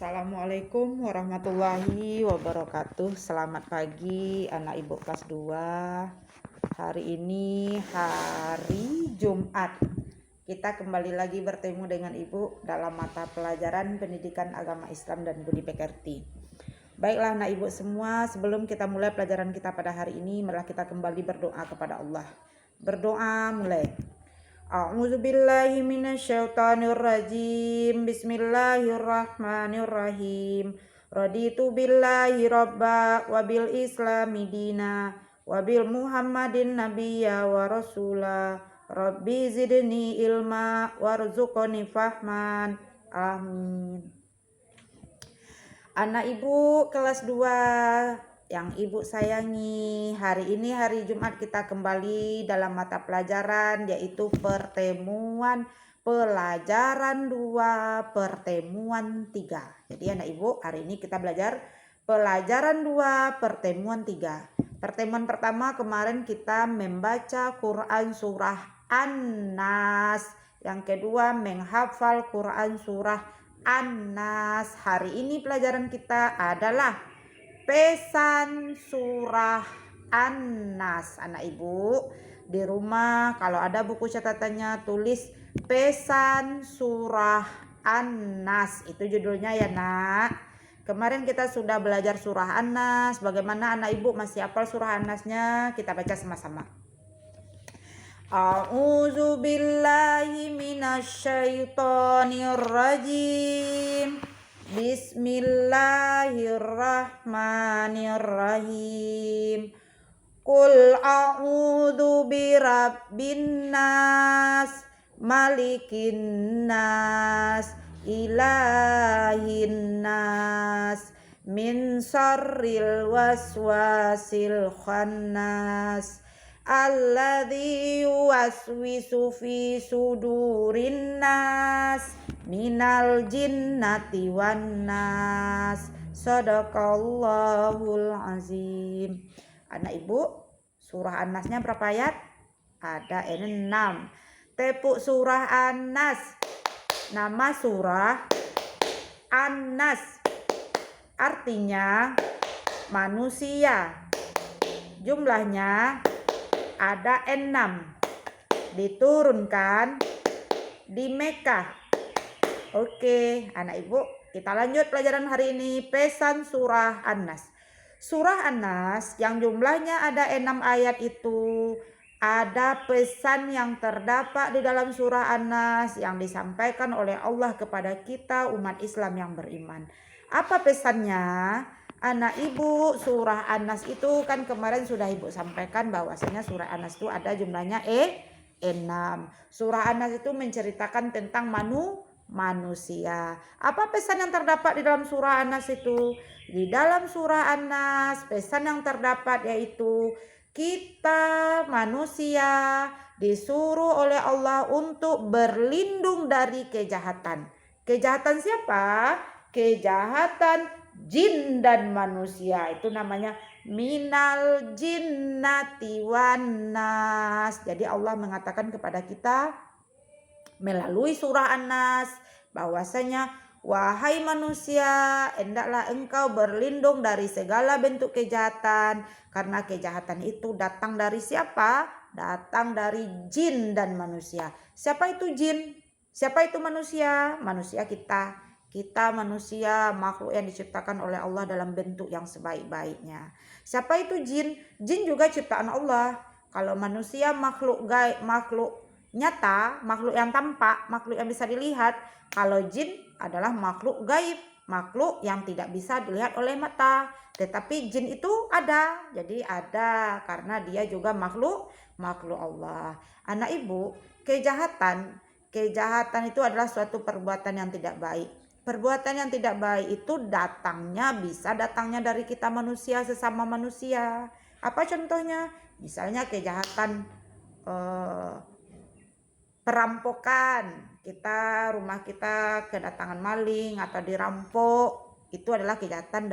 Assalamualaikum warahmatullahi wabarakatuh. Selamat pagi anak ibu kelas 2. Hari ini hari Jumat. Kita kembali lagi bertemu dengan ibu dalam mata pelajaran pendidikan agama Islam dan budi pekerti. Baiklah anak ibu semua, sebelum kita mulai pelajaran kita pada hari ini, marilah kita kembali berdoa kepada Allah. Berdoa mulai. A'udzubillahi minasyaitonirrajim. Bismillahirrahmanirrahim. Raditu billahi rabba wa bil islami dina wa bil muhammadin nabiyya wa rasula. Rabbi zidni ilma warzuqni fahman. Amin. Anak ibu kelas 2 yang ibu sayangi, hari ini hari Jumat kita kembali dalam mata pelajaran yaitu pertemuan pelajaran 2 pertemuan 3. Jadi anak ibu hari ini kita belajar pelajaran 2 pertemuan 3. Pertemuan pertama kemarin kita membaca Quran surah An-Nas. Yang kedua menghafal Quran surah An-Nas. Hari ini pelajaran kita adalah pesan surah An-Nas. Anak ibu di rumah kalau ada buku catatannya tulis pesan surah An-Nas. Itu judulnya ya nak. Kemarin kita sudah belajar surah An-Nas. Bagaimana anak ibu masih hafal surah An-Nasnya? Kita baca sama-sama. A'udzu billahi minasyaitonir rajim. Bismillahirrahmanirrahim. Qul a'udzu birabbin nas, malikin nas, ilahin nas, min syarril waswasil khannas, alladzi yuwaswisu fi sudurin nas, minal jinnati wan nas. Shadaqallahul azim. Anak ibu, surah An-Nasnya berapa ayat? Ada 6. Tepuk surah An-Nas. Nama surah An-Nas artinya manusia. Jumlahnya ada 6. Diturunkan di Mekah. Oke, anak ibu, kita lanjut pelajaran hari ini. Pesan surah An-Nas. Surah An-Nas yang jumlahnya ada 6 ayat itu, ada pesan yang terdapat di dalam surah An-Nas yang disampaikan oleh Allah kepada kita umat Islam yang beriman. Apa pesannya? Anak ibu, surah An-Nas itu kan kemarin sudah ibu sampaikan bahwasanya surah An-Nas itu ada jumlahnya 6. Surah An-Nas itu menceritakan tentang manusia. Apa pesan yang terdapat di dalam surah An-Nas itu? Di dalam surah An-Nas pesan yang terdapat yaitu kita manusia disuruh oleh Allah untuk berlindung dari kejahatan. Kejahatan siapa? Kejahatan jin dan manusia. Itu namanya minal jinnati wan nas. Jadi Allah mengatakan kepada kita melalui surah An-Nas bahwasanya wahai manusia, hendaklah engkau berlindung dari segala bentuk kejahatan, karena kejahatan itu datang dari siapa? Datang dari jin dan manusia. Siapa itu jin? Siapa itu manusia? Manusia kita. Kita manusia, makhluk yang diciptakan oleh Allah dalam bentuk yang sebaik-baiknya. Siapa itu jin? Jin juga ciptaan Allah. Kalau manusia makhluk gaib, makhluk nyata, makhluk yang tampak, makhluk yang bisa dilihat. Kalau jin adalah makhluk gaib, makhluk yang tidak bisa dilihat oleh mata. Tetapi jin itu ada, jadi ada karena dia juga makhluk Allah. Anak ibu, kejahatan itu adalah suatu perbuatan yang tidak baik. Perbuatan yang tidak baik itu bisa datangnya dari kita manusia, sesama manusia. Apa contohnya? Misalnya kejahatan perampokan, rumah kita kedatangan maling atau dirampok, itu adalah kejahatan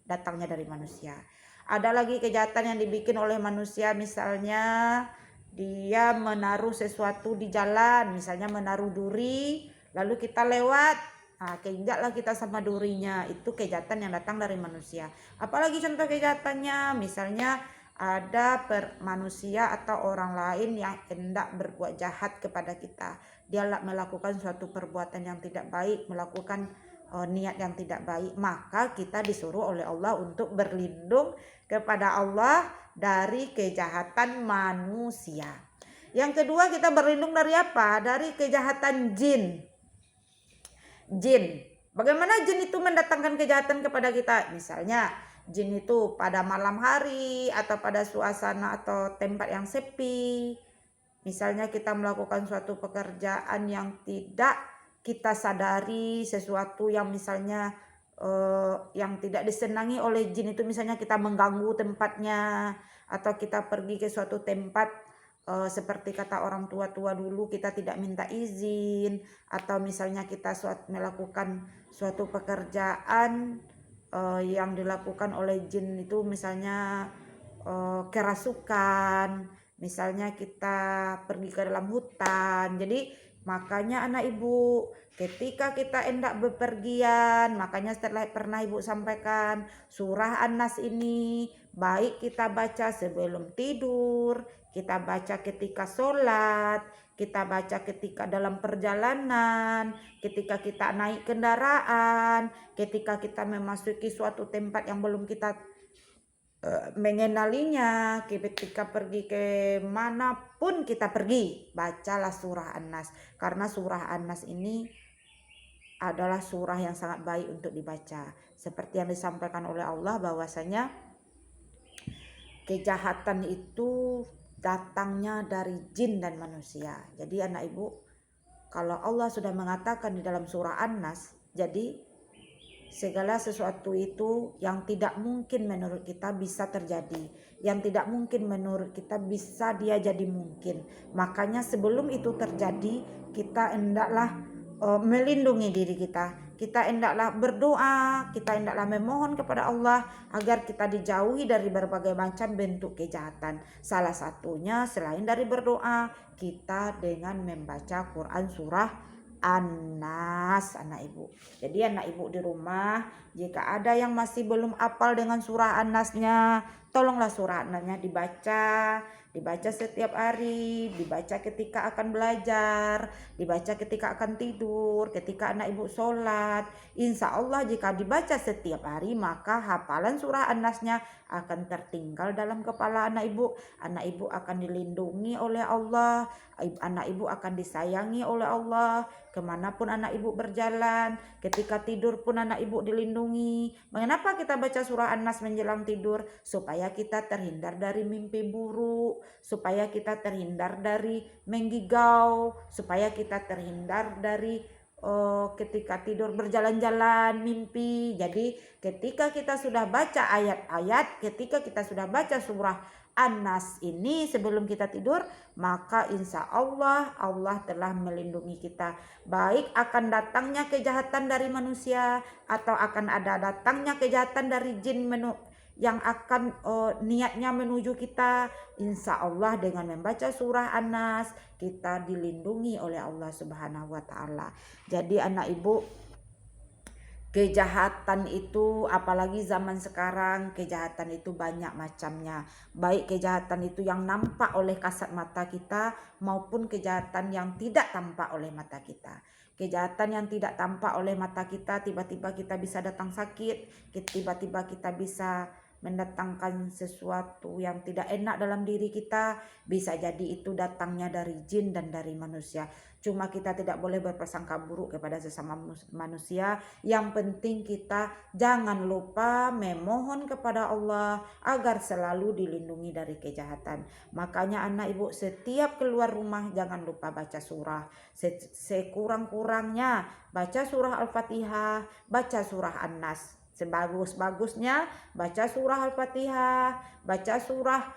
datangnya dari manusia. Ada lagi kejahatan yang dibikin oleh manusia, misalnya dia menaruh sesuatu di jalan, misalnya menaruh duri, lalu kita lewat, Nah, keinjaklah kita sama durinya, itu kejahatan yang datang dari manusia. Apalagi contoh kejahatannya, misalnya ada manusia atau orang lain yang hendak berbuat jahat kepada kita. Dia melakukan suatu perbuatan yang tidak baik, melakukan niat yang tidak baik, maka kita disuruh oleh Allah untuk berlindung kepada Allah dari kejahatan manusia. Yang kedua, kita berlindung dari apa? Dari kejahatan jin. Jin. Bagaimana jin itu mendatangkan kejahatan kepada kita? Misalnya jin itu pada malam hari atau pada suasana atau tempat yang sepi. Misalnya kita melakukan suatu pekerjaan yang tidak kita sadari, sesuatu yang misalnya yang tidak disenangi oleh jin itu, misalnya kita mengganggu tempatnya, atau kita pergi ke suatu tempat seperti kata orang tua-tua dulu, kita tidak minta izin, atau misalnya kita melakukan suatu pekerjaan yang dilakukan oleh jin itu, misalnya kerasukan, misalnya kita pergi ke dalam hutan. Jadi makanya anak ibu, ketika kita hendak bepergian, makanya setelah pernah ibu sampaikan, surah An-Nas ini baik kita baca sebelum tidur, kita baca ketika sholat, kita baca ketika dalam perjalanan, ketika kita naik kendaraan, ketika kita memasuki suatu tempat yang belum kita mengenalinya, ketika pergi ke manapun kita pergi, bacalah surah An-Nas. Karena surah An-Nas ini adalah surah yang sangat baik untuk dibaca. Seperti yang disampaikan oleh Allah bahwasanya kejahatan itu datangnya dari jin dan manusia. Jadi anak ibu, kalau Allah sudah mengatakan di dalam surah An-Nas, jadi segala sesuatu itu yang tidak mungkin menurut kita bisa terjadi, yang tidak mungkin menurut kita bisa dia jadi mungkin. Makanya sebelum itu terjadi, kita hendaklah melindungi diri kita. Kita hendaklah berdoa, kita hendaklah memohon kepada Allah agar kita dijauhi dari berbagai macam bentuk kejahatan. Salah satunya selain dari berdoa, kita dengan membaca Quran surah An-Nas, anak ibu. Jadi anak ibu di rumah, jika ada yang masih belum hafal dengan surah An-Nasnya, tolonglah surah An-Nasnya dibaca setiap hari, dibaca ketika akan belajar, dibaca ketika akan tidur, ketika anak ibu sholat. Insya Allah jika dibaca setiap hari, maka hafalan surah An-Nasnya akan tertinggal dalam kepala anak ibu. Anak ibu akan dilindungi oleh Allah, anak ibu akan disayangi oleh Allah. Kemanapun anak ibu berjalan, ketika tidur pun anak ibu dilindungi. Mengapa kita baca surah An-Nas menjelang tidur? Supaya kita terhindar dari mimpi buruk, supaya kita terhindar dari menggigau, supaya kita terhindar dari ketika tidur berjalan-jalan mimpi. Jadi ketika kita sudah baca ayat-ayat, ketika kita sudah baca surah An-Nas ini sebelum kita tidur, maka insya Allah Allah telah melindungi kita, baik akan datangnya kejahatan dari manusia atau akan ada datangnya kejahatan dari jin yang akan niatnya menuju kita. Insya Allah dengan membaca surah An-Nas kita dilindungi oleh Allah Subhanahu wa Ta'ala. Jadi anak ibu, kejahatan itu, apalagi zaman sekarang, kejahatan itu banyak macamnya. Baik kejahatan itu yang nampak oleh kasat mata kita maupun kejahatan yang tidak tampak oleh mata kita. Kejahatan yang tidak tampak oleh mata kita, tiba-tiba kita bisa datang sakit, tiba-tiba kita bisa mendatangkan sesuatu yang tidak enak dalam diri kita. Bisa jadi itu datangnya dari jin dan dari manusia. Cuma kita tidak boleh berprasangka buruk kepada sesama manusia. Yang penting kita jangan lupa memohon kepada Allah agar selalu dilindungi dari kejahatan. Makanya anak ibu setiap keluar rumah jangan lupa baca surah. Sekurang-kurangnya baca surah Al-Fatihah, baca surah An-Nas. Sebagus-bagusnya baca surah Al-Fatihah, baca surah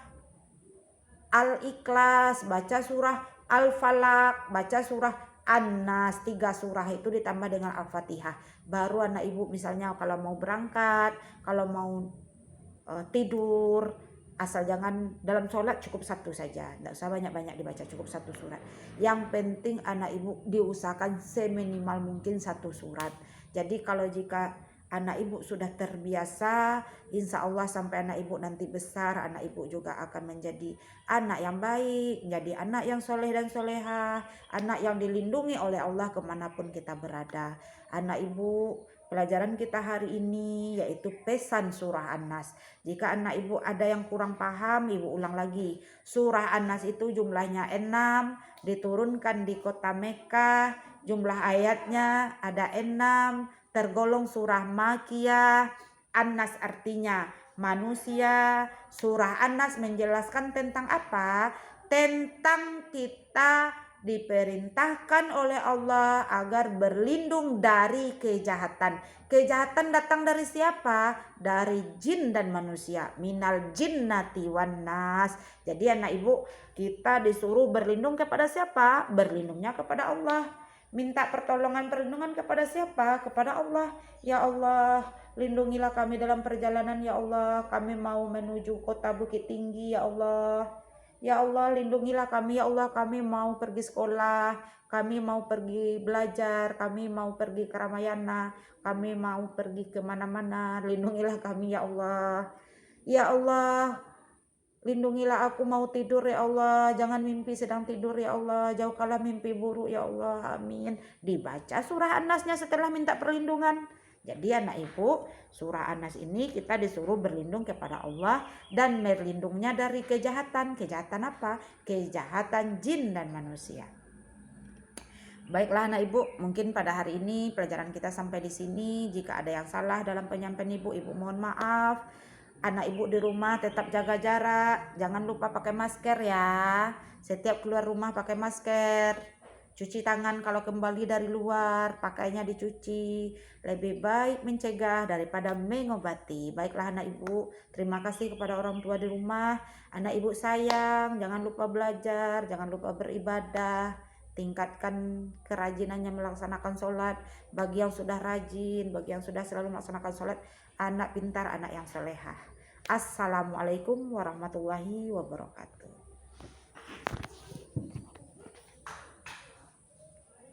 Al-Ikhlas, baca surah Al-Falaq, baca surah An-Nas. 3 surah itu ditambah dengan Al-Fatihah. Baru anak ibu misalnya kalau mau berangkat, kalau mau tidur, Asal jangan dalam sholat cukup satu saja, tidak usah banyak-banyak dibaca, cukup satu surat. Yang penting anak ibu diusahakan seminimal mungkin satu surat. Jadi kalau jika anak ibu sudah terbiasa, insya Allah sampai anak ibu nanti besar, anak ibu juga akan menjadi anak yang baik, menjadi anak yang soleh dan soleha, anak yang dilindungi oleh Allah kemanapun kita berada. Anak ibu, pelajaran kita hari ini yaitu pesan surah An-Nas. Jika anak ibu ada yang kurang paham, ibu ulang lagi. Surah An-Nas itu jumlahnya 6, diturunkan di kota Mekah, jumlah ayatnya ada 6, tergolong surah Makiyah. An-Nas artinya manusia. Surah An-Nas menjelaskan tentang apa? Tentang kita diperintahkan oleh Allah agar berlindung dari kejahatan. Kejahatan datang dari siapa? Dari jin dan manusia. Minal jinnati wan nas. Jadi anak ibu, kita disuruh berlindung kepada siapa? Berlindungnya kepada Allah. Minta perlindungan kepada siapa? Kepada Allah. Ya Allah, lindungilah kami dalam perjalanan ya Allah. Kami mau menuju kota Bukit Tinggi ya Allah. Ya Allah, lindungilah kami ya Allah, kami mau pergi sekolah, kami mau pergi belajar, kami mau pergi ke Ramayana, kami mau pergi kemana-mana, lindungilah kami ya Allah. Ya Allah, lindungilah aku mau tidur ya Allah, jangan mimpi sedang tidur ya Allah, jauhkanlah mimpi buruk ya Allah, amin. Dibaca surah An-Nasnya setelah minta perlindungan. Jadi anak ibu, surah An-Nas ini kita disuruh berlindung kepada Allah dan berlindungnya dari kejahatan. Kejahatan apa? Kejahatan jin dan manusia. Baiklah anak ibu, mungkin pada hari ini pelajaran kita sampai di sini. Jika ada yang salah dalam penyampaian ibu mohon maaf. Anak ibu di rumah tetap jaga jarak, jangan lupa pakai masker ya. Setiap keluar rumah pakai masker. Cuci tangan kalau kembali dari luar, pakainya dicuci. Lebih baik mencegah daripada mengobati. Baiklah anak ibu, terima kasih kepada orang tua di rumah. Anak ibu sayang, jangan lupa belajar, jangan lupa beribadah. Tingkatkan kerajinannya melaksanakan sholat. Bagi yang sudah rajin, bagi yang sudah selalu melaksanakan sholat, anak pintar, anak yang solehah. Assalamualaikum warahmatullahi wabarakatuh.